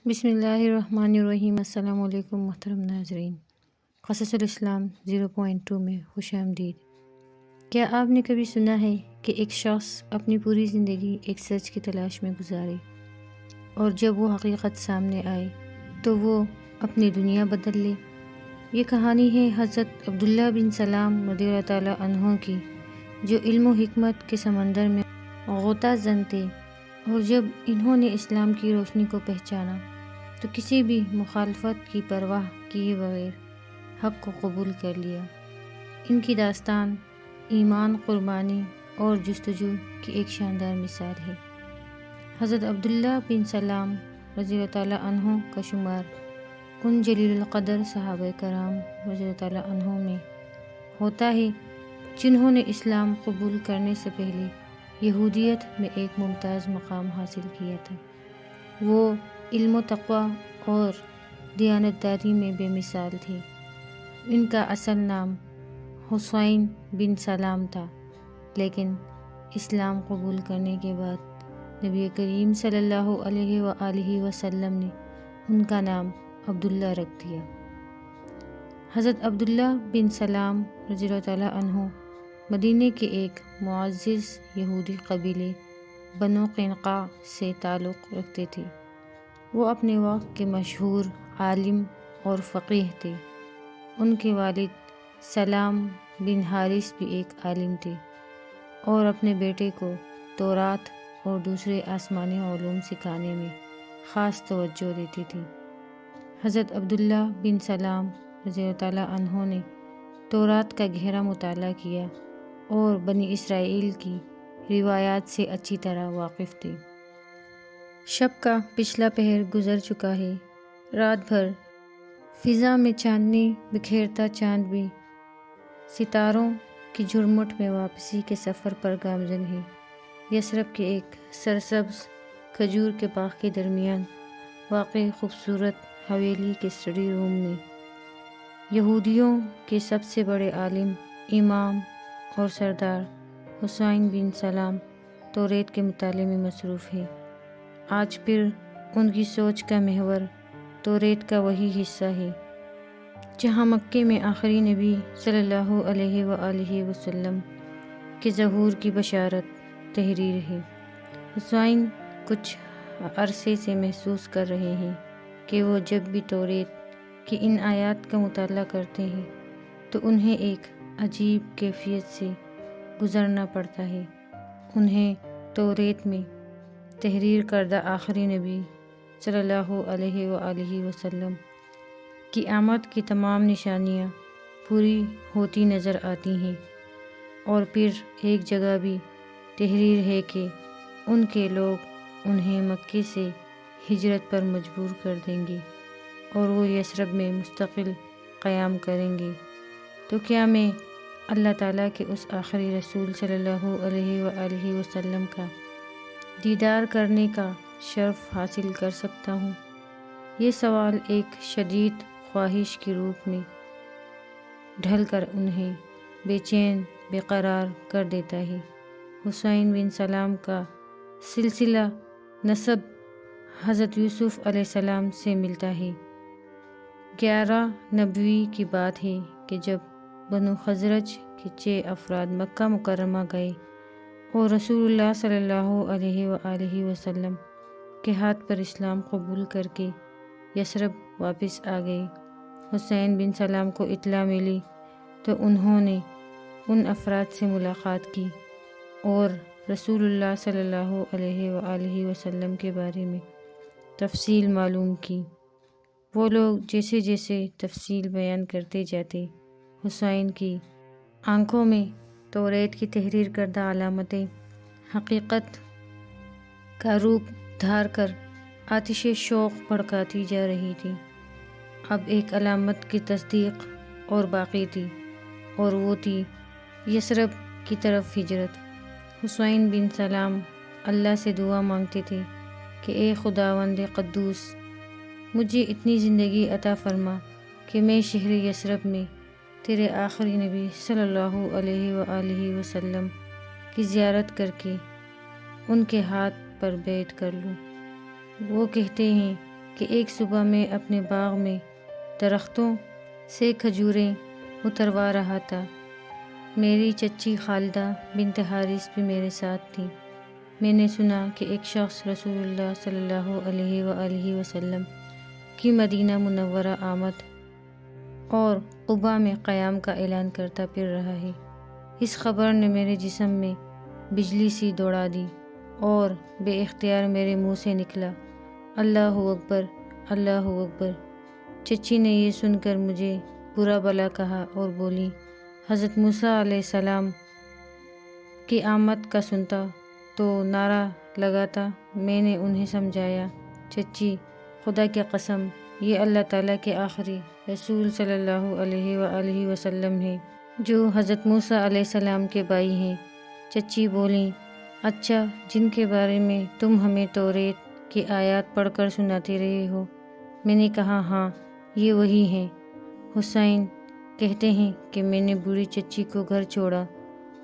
بسم اللہ الرحمن الرحیم۔ السلام علیکم محترم ناظرین، قصص الاسلام 0.2 میں خوش آمدید۔ کیا آپ نے کبھی سنا ہے کہ ایک شخص اپنی پوری زندگی ایک سچ کی تلاش میں گزارے اور جب وہ حقیقت سامنے آئے تو وہ اپنی دنیا بدل لے؟ یہ کہانی ہے حضرت عبداللہ بن سلام رضی اللہ تعالیٰ عنہ کی، جو علم و حکمت کے سمندر میں غوطہ زن تھے، اور جب انہوں نے اسلام کی روشنی کو پہچانا تو کسی بھی مخالفت کی پرواہ کیے بغیر حق کو قبول کر لیا۔ ان کی داستان ایمان، قربانی اور جستجو کی ایک شاندار مثال ہے۔ حضرت عبداللہ بن سلام رضی اللہ تعالیٰ عنہ کا شمار ان جلیل القدر صحابہ کرام رضی اللہ تعالیٰ عنہ میں ہوتا ہے جنہوں نے اسلام قبول کرنے سے پہلے یہودیت میں ایک ممتاز مقام حاصل کیا تھا۔ وہ علم و تقوی اور دیانتداری میں بے مثال تھے۔ ان کا اصل نام حسین بن سلام تھا، لیکن اسلام قبول کرنے کے بعد نبی کریم صلی اللہ علیہ وآلہ وسلم نے ان کا نام عبداللہ رکھ دیا۔ حضرت عبداللہ بن سلام رضی اللہ تعالیٰ عنہ مدینہ کے ایک معزز یہودی قبیلے بنو قینقاع سے تعلق رکھتے تھے۔ وہ اپنے وقت کے مشہور عالم اور فقیہ تھے۔ ان کے والد سلام بن حارث بھی ایک عالم تھے اور اپنے بیٹے کو تورات اور دوسرے آسمانی علوم سکھانے میں خاص توجہ دیتی تھی۔ حضرت عبداللہ بن سلام رضی اللہ تعالیٰ عنہ نے تورات کا گہرا مطالعہ کیا اور بنی اسرائیل کی روایات سے اچھی طرح واقف تھے۔ شب کا پچھلا پہر گزر چکا ہے، رات بھر فضا میں چاندنی بکھیرتا چاند بھی ستاروں کی جھرمٹ میں واپسی کے سفر پر گامزن ہے۔ یثرب کے ایک سرسبز کھجور کے باغ کے درمیان واقع خوبصورت حویلی کے اسٹڈی روم میں یہودیوں کے سب سے بڑے عالم، امام اور سردار حسین بن سلام توریت کے مطالعے میں مصروف ہے۔ آج پھر ان کی سوچ کا محور توریت کا وہی حصہ ہے جہاں مکے میں آخری نبی صلی اللہ علیہ وآلہ وسلم کے ظہور کی بشارت تحریر ہے۔ حسین کچھ عرصے سے محسوس کر رہے ہیں کہ وہ جب بھی توریت کی ان آیات کا مطالعہ کرتے ہیں تو انہیں ایک عجیب کیفیت سے گزرنا پڑتا ہے۔ انہیں توریت میں تحریر کردہ آخری نبی صلی اللہ علیہ وآلہ وسلم کی آمد کی تمام نشانیاں پوری ہوتی نظر آتی ہیں، اور پھر ایک جگہ بھی تحریر ہے کہ ان کے لوگ انہیں مکے سے ہجرت پر مجبور کر دیں گے اور وہ یثرب میں مستقل قیام کریں گے۔ تو کیا میں اللہ تعالیٰ کے اس آخری رسول صلی اللہ علیہ وآلہ وسلم کا دیدار کرنے کا شرف حاصل کر سکتا ہوں؟ یہ سوال ایک شدید خواہش کی روح میں ڈھل کر انہیں بے چین بے قرار کر دیتا ہے۔ حسین بن سلام کا سلسلہ نسب حضرت یوسف علیہ السلام سے ملتا ہے۔ 11 نبوی کی بات ہے کہ جب بنو خزرج کے 6 افراد مکہ مکرمہ گئے اور رسول اللہ صلی اللہ علیہ وآلہ وسلم کے ہاتھ پر اسلام قبول کر کے یثرب واپس آ گئے۔ حسین بن سلام کو اطلاع ملی تو انہوں نے ان افراد سے ملاقات کی اور رسول اللہ صلی اللہ علیہ وآلہ وسلم کے بارے میں تفصیل معلوم کی۔ وہ لوگ جیسے جیسے تفصیل بیان کرتے جاتے، حسین کی آنکھوں میں توریت کی تحریر کردہ علامتیں حقیقت کا روپ دھار کر آتش شوق بھڑکاتی جا رہی تھیں۔ اب ایک علامت کی تصدیق اور باقی تھی، اور وہ تھی یثرب کی طرف ہجرت۔ حسین بن سلام اللہ سے دعا مانگتے تھے کہ اے خداوند قدوس، مجھے اتنی زندگی عطا فرما کہ میں شہر یثرب میں تیرے آخری نبی صلی اللہ علیہ وآلہ وسلم کی زیارت کر کے ان کے ہاتھ پر بیعت کر لوں۔ وہ کہتے ہیں کہ ایک صبح میں اپنے باغ میں درختوں سے کھجوریں اتروا رہا تھا۔ میری چچی خالدہ بنت حارث بھی میرے ساتھ تھی۔ میں نے سنا کہ ایک شخص رسول اللہ صلی اللہ علیہ وآلہ وسلم کی مدینہ منورہ آمد اور قباء میں قیام کا اعلان کرتا پھر رہا ہے۔ اس خبر نے میرے جسم میں بجلی سی دوڑا دی اور بے اختیار میرے منہ سے نکلا، اللہ اکبر، اللہ اکبر۔ چچی نے یہ سن کر مجھے برا بھلا کہا اور بولی، حضرت موسیٰ علیہ السلام کی آمد کا سنتا تو نعرہ لگاتا۔ میں نے انہیں سمجھایا، چچی خدا کی قسم، یہ اللہ تعالیٰ کے آخری رسول صلی اللہ علیہ وآلہ وسلم ہیں جو حضرت موسیٰ علیہ السلام کے بھائی ہیں۔ چچی بولیں، اچھا، جن کے بارے میں تم ہمیں توریت کی آیات پڑھ کر سناتے رہے ہو؟ میں نے کہا، ہاں، یہ وہی ہیں۔ حسین کہتے ہیں کہ میں نے بوڑھی چچی کو گھر چھوڑا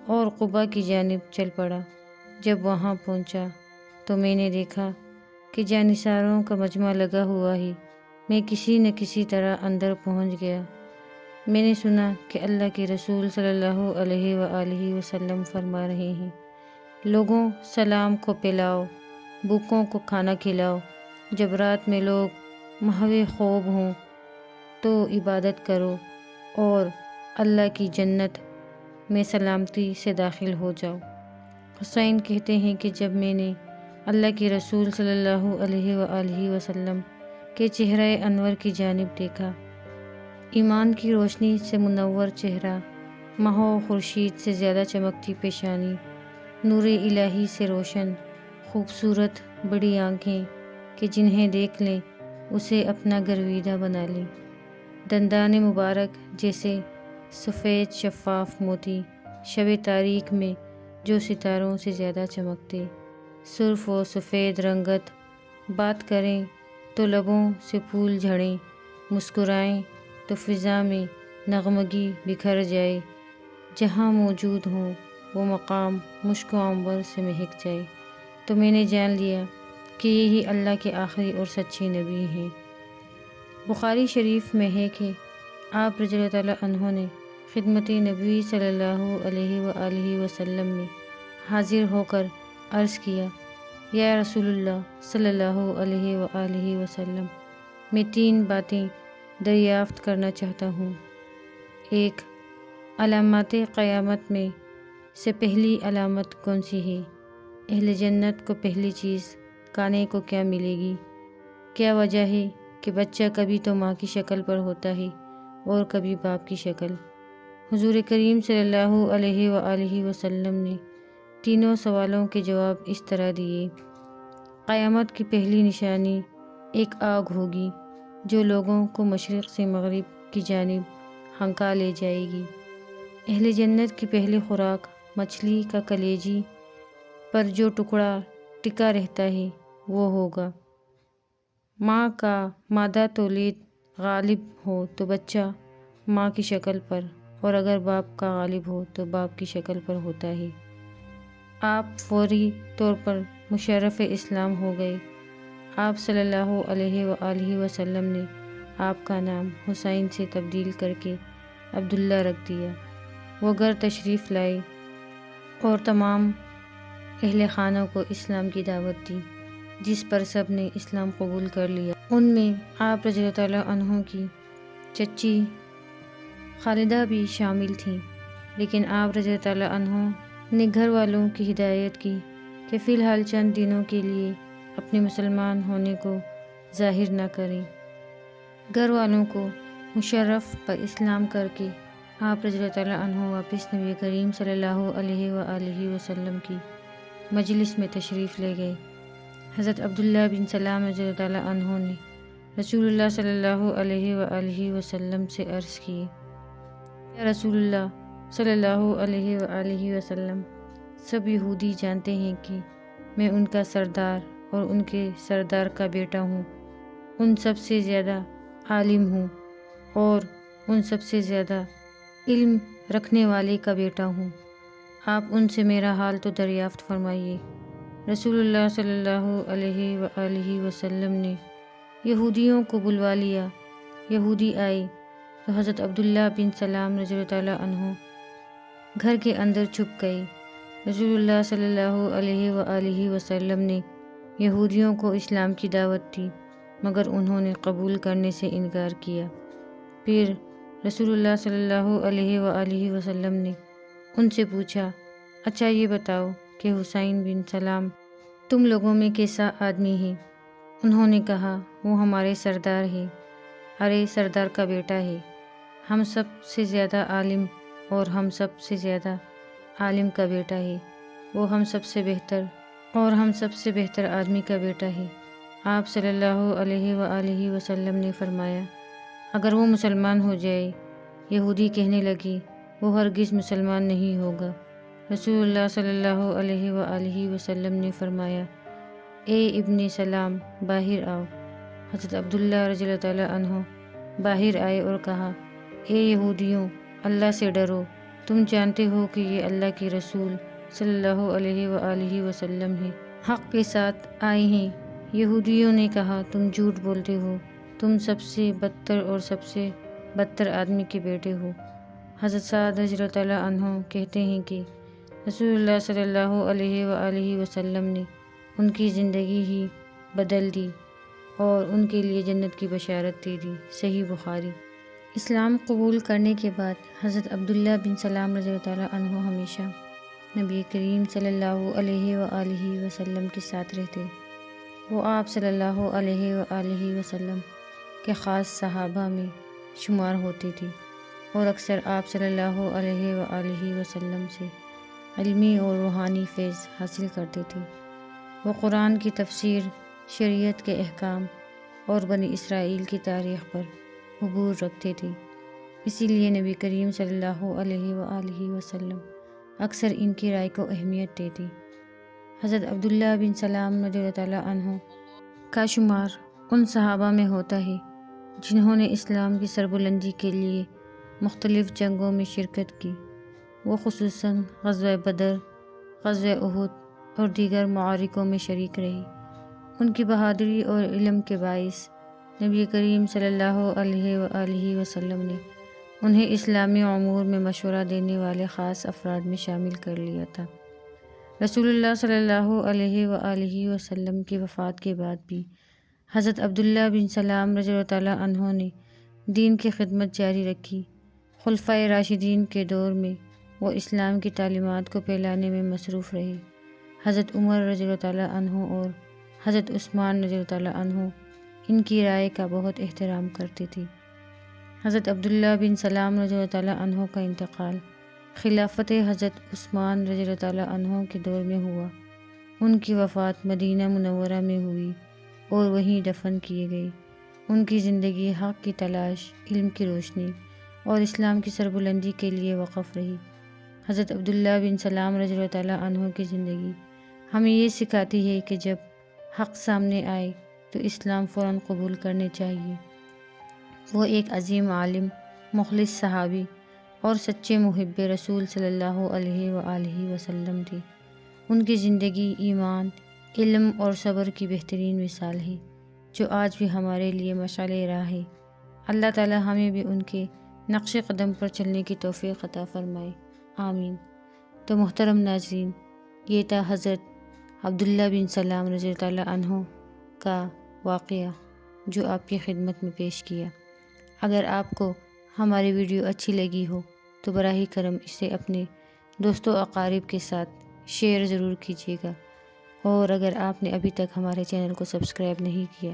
اور قباء کی جانب چل پڑا۔ جب وہاں پہنچا تو میں نے دیکھا کہ جانثاروں کا مجمع لگا ہوا ہے۔ میں کسی نہ کسی طرح اندر پہنچ گیا۔ میں نے سنا کہ اللہ کے رسول صلی اللہ علیہ وآلہ وسلم فرما رہے ہیں، لوگوں، سلام کو پھیلاؤ، بھوکوں کو کھانا کھلاؤ، جب رات میں لوگ محو خواب ہوں تو عبادت کرو اور اللہ کی جنت میں سلامتی سے داخل ہو جاؤ۔ حسین کہتے ہیں کہ جب میں نے اللہ کے رسول صلی اللہ علیہ وآلہ وسلم کے چہرہ انور کی جانب دیکھا، ایمان کی روشنی سے منور چہرہ، ماہ و خورشید سے زیادہ چمکتی پیشانی، نور الہی سے روشن، خوبصورت بڑی آنکھیں کہ جنہیں دیکھ لیں اسے اپنا گرویدہ بنا لیں، دندان مبارک جیسے سفید شفاف موتی، شب تاریک میں جو ستاروں سے زیادہ چمکتے، سرخ و سفید رنگت، بات کریں تو لبوں سے پھول جھڑیں، مسکرائیں تو فضا میں نغمگی بکھر جائے، جہاں موجود ہوں وہ مقام مشک و عنبر سے مہک جائے، تو میں نے جان لیا کہ یہی اللہ کے آخری اور سچے نبی ہیں۔ بخاری شریف میں ہے کہ آپ رضی اللہ تعالیٰ عنہ نے خدمت نبی صلی اللہ علیہ وآلہ وسلم میں حاضر ہو کر عرض کیا، یا رسول اللہ صلی اللہ علیہ وآلہ وسلم، میں 3 باتیں دریافت کرنا چاہتا ہوں۔ 1، علامات قیامت میں سے پہلی علامت کون سی ہے؟ اہل جنت کو پہلی چیز کھانے کو کیا ملے گی؟ کیا وجہ ہے کہ بچہ کبھی تو ماں کی شکل پر ہوتا ہے اور کبھی باپ کی شکل؟ حضور کریم صلی اللہ علیہ وآلہ وسلم نے تینوں سوالوں کے جواب اس طرح دیے۔ قیامت کی پہلی نشانی ایک آگ ہوگی جو لوگوں کو مشرق سے مغرب کی جانب ہنکا لے جائے گی۔ اہل جنت کی پہلی خوراک مچھلی کا کلیجی پر جو ٹکڑا ٹکا رہتا ہے وہ ہوگا۔ ماں کا مادہ تولید غالب ہو تو بچہ ماں کی شکل پر، اور اگر باپ کا غالب ہو تو باپ کی شکل پر ہوتا ہے۔ آپ فوری طور پر مشرف اسلام ہو گئے۔ آپ صلی اللہ علیہ وآلہ وسلم نے آپ کا نام حسین سے تبدیل کر کے عبداللہ رکھ دیا۔ وہ گھر تشریف لائے اور تمام اہل خانہ کو اسلام کی دعوت دی، جس پر سب نے اسلام قبول کر لیا۔ ان میں آپ رضی اللہ تعالیٰ عنہ کی چچی خالدہ بھی شامل تھیں، لیکن آپ رضی اللہ تعالیٰ عنہ نے گھر والوں کی ہدایت کی کہ فی الحال چند دنوں کے لیے اپنے مسلمان ہونے کو ظاہر نہ کریں۔ گھر والوں کو مشرف پر اسلام کر کے آپ رضی اللہ تعالیٰ عنہ واپس نبی کریم صلی اللہ علیہ وآلہ وسلم کی مجلس میں تشریف لے گئے۔ حضرت عبداللہ بن سلام رضی اللہ تعالیٰ عنہ نے رسول اللہ صلی اللہ علیہ وآلہ وسلم سے عرض کی، یا رسول اللہ صلی اللہ علیہ وآلہ وسلم، سب یہودی جانتے ہیں کہ میں ان کا سردار اور ان کے سردار کا بیٹا ہوں، ان سب سے زیادہ عالم ہوں اور ان سب سے زیادہ علم رکھنے والے کا بیٹا ہوں، آپ ان سے میرا حال تو دریافت فرمائیے۔ رسول اللہ صلی اللہ علیہ وآلہ وسلم نے یہودیوں کو بلوا لیا۔ یہودی آئے تو حضرت عبداللہ بن سلام رضی اللہ تعالیٰ عنہ گھر کے اندر چھپ گئے۔ رسول اللہ صلی اللہ علیہ وآلہ وسلم نے یہودیوں کو اسلام کی دعوت دی، مگر انہوں نے قبول کرنے سے انکار کیا۔ پھر رسول اللہ صلی اللہ علیہ وآلہ وسلم نے ان سے پوچھا، اچھا یہ بتاؤ کہ حسین بن سلام تم لوگوں میں کیسا آدمی ہے؟ انہوں نے کہا، وہ ہمارے سردار ہے۔ ارے سردار کا بیٹا ہے، ہم سب سے زیادہ عالم اور ہم سب سے زیادہ عالم کا بیٹا ہے، وہ ہم سب سے بہتر آدمی کا بیٹا ہے۔ آپ صلی اللہ علیہ وآلہ وسلم نے فرمایا، اگر وہ مسلمان ہو جائے۔ یہودی کہنے لگے، وہ ہرگز مسلمان نہیں ہوگا۔ رسول اللہ صلی اللہ علیہ وآلہ وسلم نے فرمایا، اے ابن سلام باہر آؤ۔ حضرت عبداللہ رضی اللہ تعالیٰ عنہ باہر آئے اور کہا، اے یہودیوں، اللہ سے ڈرو، تم جانتے ہو کہ یہ اللہ کے رسول صلی اللہ علیہ وآلہ وسلم ہے، حق کے ساتھ آئے ہیں۔ یہودیوں نے کہا، تم جھوٹ بولتے ہو، تم سب سے بدتر اور سب سے بدتر آدمی کے بیٹے ہو۔ حضرت سعد رضی اللہ تعالیٰ عنہ کہتے ہیں کہ رسول اللہ صلی اللہ علیہ وآلہ وسلم نے ان کی زندگی ہی بدل دی اور ان کے لیے جنت کی بشارت دے دی۔ صحیح بخاری۔ اسلام قبول کرنے کے بعد حضرت عبداللہ بن سلام رضی اللہ تعالیٰ عنہ ہمیشہ نبی کریم صلی اللہ علیہ وآلہ وسلم کے ساتھ رہتے۔ وہ آپ صلی اللہ علیہ وآلہ وسلم کے خاص صحابہ میں شمار ہوتی تھی اور اکثر آپ صلی اللہ علیہ وآلہ وسلم سے علمی اور روحانی فیض حاصل کرتے تھے۔ وہ قرآن کی تفسیر، شریعت کے احکام اور بنی اسرائیل کی تاریخ پر عبور رکھتے تھے، اسی لیے نبی کریم صلی اللہ علیہ وآلہ وسلم اکثر ان کی رائے کو اہمیت دیتے۔ حضرت عبداللہ بن سلام رضی اللہ تعالیٰ عنہ کا شمار ان صحابہ میں ہوتا ہے جنہوں نے اسلام کی سربلندی کے لیے مختلف جنگوں میں شرکت کی۔ وہ خصوصاً غزوہ بدر، غزوہ احد اور دیگر معارکوں میں شریک رہی۔ ان کی بہادری اور علم کے باعث نبی کریم صلی اللہ علیہ وآلہ وسلم نے انہیں اسلامی امور میں مشورہ دینے والے خاص افراد میں شامل کر لیا تھا۔ رسول اللہ صلی اللہ علیہ وآلہ وسلم کی وفات کے بعد بھی حضرت عبداللہ بن سلام رضی اللہ تعالیٰ عنہ نے دین کی خدمت جاری رکھی۔ خلفائے راشدین کے دور میں وہ اسلام کی تعلیمات کو پھیلانے میں مصروف رہے۔ حضرت عمر رضی اللہ تعالیٰ عنہ اور حضرت عثمان رضی اللہ تعالیٰ عنہ ان کی رائے کا بہت احترام کرتے تھے۔ حضرت عبداللہ بن سلام رضی اللہ تعالیٰ عنہ کا انتقال خلافت حضرت عثمان رضی اللہ تعالیٰ عنہ کے دور میں ہوا۔ ان کی وفات مدینہ منورہ میں ہوئی اور وہیں دفن کیے گئے۔ ان کی زندگی حق کی تلاش، علم کی روشنی اور اسلام کی سربلندی کے لیے وقف رہی۔ حضرت عبداللہ بن سلام رضی اللہ تعالیٰ عنہ کی زندگی ہمیں یہ سکھاتی ہے کہ جب حق سامنے آئے تو اسلام فوراً قبول کرنے چاہیے۔ وہ ایک عظیم عالم، مخلص صحابی اور سچے محب رسول صلی اللہ علیہ وآلہ وسلم تھے۔ ان کی زندگی ایمان، علم اور صبر کی بہترین مثال ہے جو آج بھی ہمارے لیے مشعل راہ ہے۔ اللہ تعالی ہمیں بھی ان کے نقش قدم پر چلنے کی توفیق عطا فرمائے، آمین۔ تو محترم ناظرین، یہ تھا حضرت عبداللہ بن سلام رضی اللہ تعالیٰ عنہ کا واقعہ جو آپ کی خدمت میں پیش کیا۔ اگر آپ کو ہماری ویڈیو اچھی لگی ہو تو براہ کرم اسے اپنے دوستوں اقارب کے ساتھ شیئر ضرور کیجیے گا، اور اگر آپ نے ابھی تک ہمارے چینل کو سبسکرائب نہیں کیا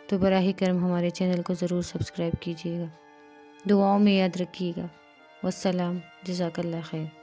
تو براہ کرم ہمارے چینل کو ضرور سبسکرائب کیجیے گا۔ دعاؤں میں یاد رکھیے گا۔ والسلام، جزاک اللہ خیر۔